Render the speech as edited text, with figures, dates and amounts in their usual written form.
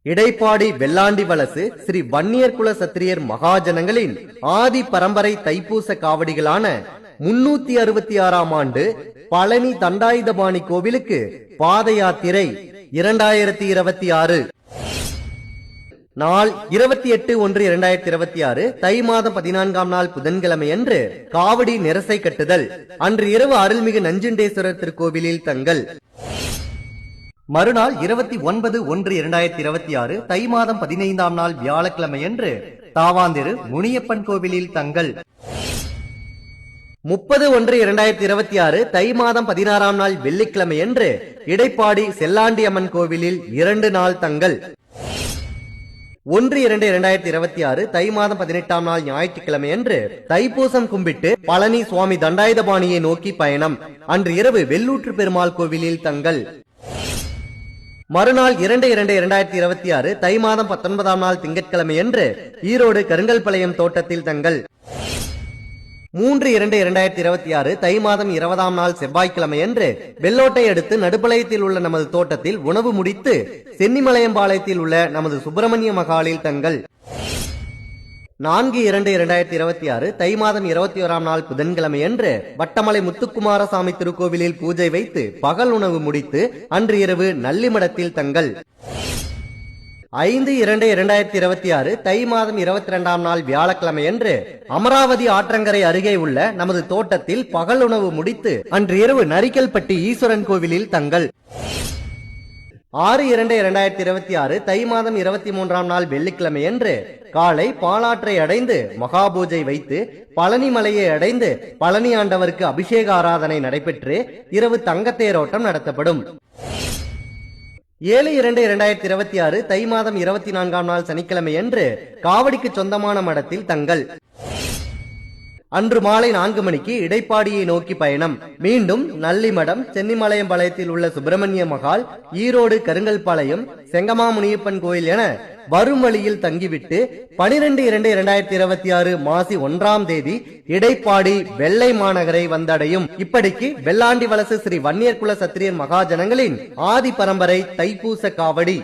இடைப்பாடி வெள்ளாண்டி வலசு ஸ்ரீ வன்னியர் குல சத்திரியர் மகாஜனங்களின் ஆதி பரம்பரை தைப்பூச காவடிகளான 366ஆம் ஆண்டு பழனி தண்டாயுதபாணி கோவிலுக்கு பாத யாத்திரை 2026 நாள் 28/1/2026 தை மாதம் 14ஆம் நாள் புதன்கிழமை அன்று காவடி நிரசை கட்டுதல். அன்று இரவு அருள்மிகு நஞ்சுண்டேஸ்வரர் திருக்கோவிலில் தங்கல். மறுநாள் 29/1/2026 தை மாதம் 15ஆம் நாள் வியாழக்கிழமை அன்று தாவாந்திரு முனியப்பன் கோவிலில் தங்கல். 30/1/2026 தை மாதம் 16ஆம் நாள் வெள்ளிக்கிழமை அன்று இடைப்பாடி செல்லாண்டி அம்மன் கோவிலில் 2 நாள் தங்கல். 1/2/2026 தை மாதம் 18ஆம் நாள் ஞாயிற்றுக்கிழமை அன்று தைப்பூசம் கும்பிட்டு பழனி சுவாமி தண்டாயுதபாணியை நோக்கி பயணம். அன்று இரவு வெள்ளூற்று பெருமாள் கோவிலில் தங்கல். மறுநாள் 2/2/2026 தை மாதம் 19ஆம் நாள் திங்கட்கிழமை அன்று ஈரோடு கருங்கல்பாளையம் தோட்டத்தில் தங்கல். 3/2/2026 தை மாதம் 20ஆம் நாள் செவ்வாய்க்கிழமை அன்று வெள்ளோட்டை அடுத்து நடுப்பாளையத்தில் உள்ள நமது தோட்டத்தில் உணவு முடித்து சென்னிமலையம்பாளையத்தில் உள்ள நமது சுப்பிரமணிய மகாலில் தங்கல். 4/2/2026 தை மாதம் 21ஆம் நாள் புதன்கிழமை அன்று வட்டமலை முத்துக்குமாரசாமி திருக்கோவிலில் பூஜை வைத்து பகல் உணவு முடித்து அன்று இரவு நல்லிமடத்தில் தங்கல். 5/2/2026 தை மாதம் 22ஆம் நாள் வியாழக்கிழமை அன்று அமராவதி ஆற்றங்கரை அருகே உள்ள நமது தோட்டத்தில் பகல் உணவு முடித்து அன்று இரவு நரிக்கல்பட்டி ஈஸ்வரன் கோவிலில் தங்கல். 6/2/2026 தை மாதம் 23ஆம் நாள் வெள்ளிக்கிழமை அன்று காலை பாலாற்றை அடைந்து மகாபூஜை வைத்து பழனி மலையை அடைந்து பழனி ஆண்டவருக்கு அபிஷேக ஆராதனை நடைபெற்று இரவு தங்கத்தேரோட்டம் நடத்தப்படும். 7/2/2026 தை மாதம் 24ஆம் நாள் சனிக்கிழமை அன்று காவடிக்கு சொந்தமான மடத்தில் தங்கல். அன்று மாலை 4 மணிக்கு இடைப்பாடியை நோக்கி பயணம். மீண்டும் நல்லிமடம், சென்னிமலையம்பாளையத்தில் உள்ள சுப்பிரமணிய மகால், ஈரோடு கருங்கல்பாளையம், செங்கமா முனியப்பன் கோயில் என வரும் வழியில் தங்கிவிட்டு 12/2/2026 மாசி 1ஆம் தேதி இடைப்பாடி வெள்ளை மாநகரை வந்தடையும். இப்படிக்கு வெள்ளாண்டி வலசு ஸ்ரீ வன்னியர் குல சத்திரியர் மகாஜனங்களின் ஆதி பரம்பரை தைப்பூச காவடி